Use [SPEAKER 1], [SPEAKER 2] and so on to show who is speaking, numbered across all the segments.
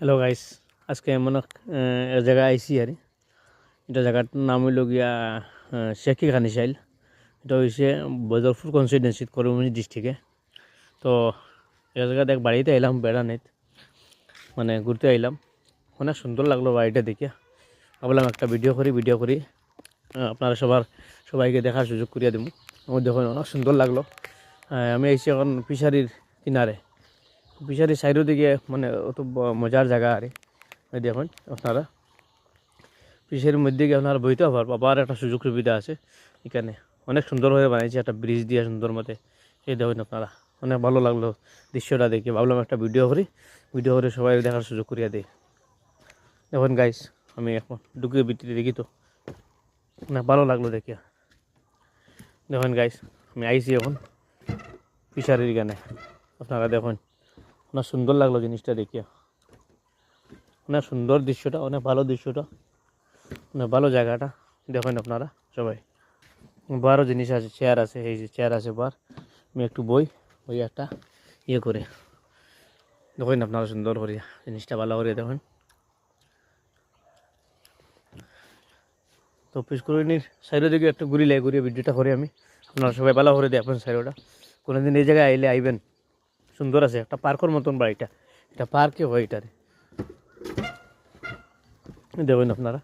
[SPEAKER 1] Hello guys, আজকে এমন এক জায়গায় আইসি আর এটা জায়গাটার নাম হইল গিয়া শেখি খানিশাইল। এটা হয়েছে বদরপুর কনস্টিটুয়েন্সি করিমগঞ্জ ডিস্ট্রিক্টে। তো এই জায়গাতে এক বাড়িতে এলাম বেড়ানিত, মানে ঘুরতে আইলাম। অনেক সুন্দর লাগলো বাড়িটা দেখে। ভাবলাম একটা ভিডিও করি আপনারা সবাইকে দেখার সুযোগ করিয়া দেবো। আমার দেখুন অনেক সুন্দর লাগলো। আমি আইসি এখন ফিশারির কিনারে, ফিশারির সাইডের দিকে, মানে অত মজার জায়গা আর এই দেখুন আপনারা ফিশারির মধ্যে গিয়ে আপনারা বইতে পাবার একটা সুযোগ সুবিধা আছে এখানে। অনেক সুন্দরভাবে বানিয়েছে, একটা ব্রিজ দিয়ে সুন্দর মতে। এই দেখুন আপনারা, অনেক ভালো লাগলো দৃশ্যটা দেখে। ভাবলাম একটা ভিডিও করে সবাই দেখার সুযোগ করিয়া দিই। দেখুন গাইস, আমি এখন ঢুকিয়ে বিটিতে দেখি তো অনেক ভালো লাগলো দেখিয়া। দেখুন গাইস, আমি আইসি এখন ফিশারির এখানে। আপনারা দেখুন অনেক সুন্দর লাগলো জিনিসটা দেখিয়া। অনেক সুন্দর দৃশ্যটা, অনেক ভালো দৃশ্যটা, অনেক ভালো জায়গাটা। দেখুন আপনারা সবাই, বারো জিনিস আছে, চেয়ার আছে, এই যে চেয়ার আছে বার। আমি একটু বই একটা করে দেখুন আপনারা সুন্দর করিয়া জিনিসটা ভালো করিয়া দেখুন। তো পিসকুড়ির সাইডের দিকে একটু ঘুরিয়ে ভিডিওটা করে আমি। আপনারা সবাই ভালো করে দেখবেন সাইডটা। কোনোদিন এই জায়গায় আইলে আইবেন, সুন্দর আছে, একটা পার্কের মতন বাড়িটা। এটা পার্কে হয় এটারে। দেখুন আপনারা,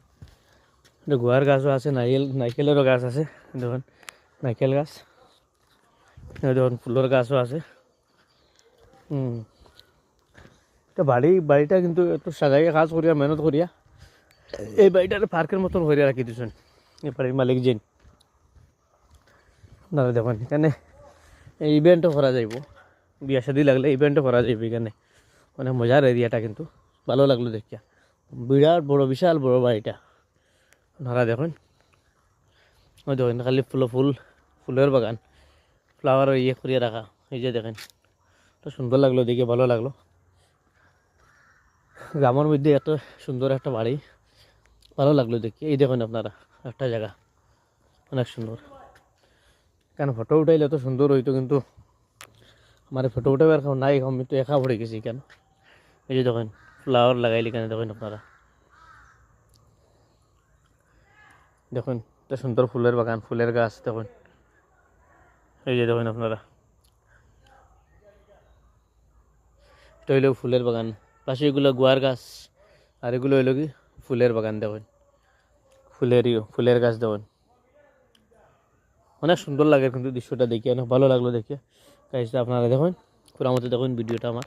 [SPEAKER 1] এটা গুয়ার গাছও আছে, নাইকেলেরও গাছ আছে। দেখুন নাইকেল গাছ, দেখুন ফুলের গাছও আছে। এটা বাড়িটা কিন্তু একটু সাজাইয়া কাজ করিয়া, মেহনত করিয়া এই বাড়িটার পার্কের মতন করিয়া রাখি দিয়েছেন এই বাড়ির মালিক যেন। আপনারা দেখুন এখানে এই ইভেন্টও করা যাইব, বিয়া শাদি লাগলে ইভেন্টও করা যাইব এখানে। অনেক মজার এরিয়াটা, কিন্তু ভালো লাগলো দেখিয়া। বিরাট বড়, বিশাল বড় বাড়িটা। আপনারা দেখুন, ওই দেখুন খালি ফুলের বাগান, ফ্লাওয়ার করিয়া রাখা। এই যে দেখেন, তো সুন্দর লাগলো দেখে, ভালো লাগলো। গ্রামের মধ্যে এত সুন্দর একটা বাড়ি, ভালো লাগলো দেখি। এই দেখুন আপনারা একটা জায়গা অনেক সুন্দর। কেন ফটো উঠাইলে এত সুন্দর হইতো, কিন্তু আমার ফটো উঠাবে আর নাই, আমি তো একা পড়ে গেছি কেন। এই যে দেখুন ফ্লাওয়ার লাগাইলি কেন, দেখুন আপনারা দেখুন, এত সুন্দর ফুলের বাগান, ফুলের গাছ দেখুন। এই যে দেখুন আপনারা, এটা হইল ফুলের বাগান, পাশে এগুলো গুয়ার গাছ, আর এগুলো হইল কি ফুলের বাগান। দেখুন ফুলের গাছ দেখুন, অনেক সুন্দর লাগে কিন্তু দৃশ্যটা দেখে, অনেক ভালো লাগলো দেখে। গাইস আপনারা দেখুন পুরো মতো দেখুন ভিডিওটা আমার।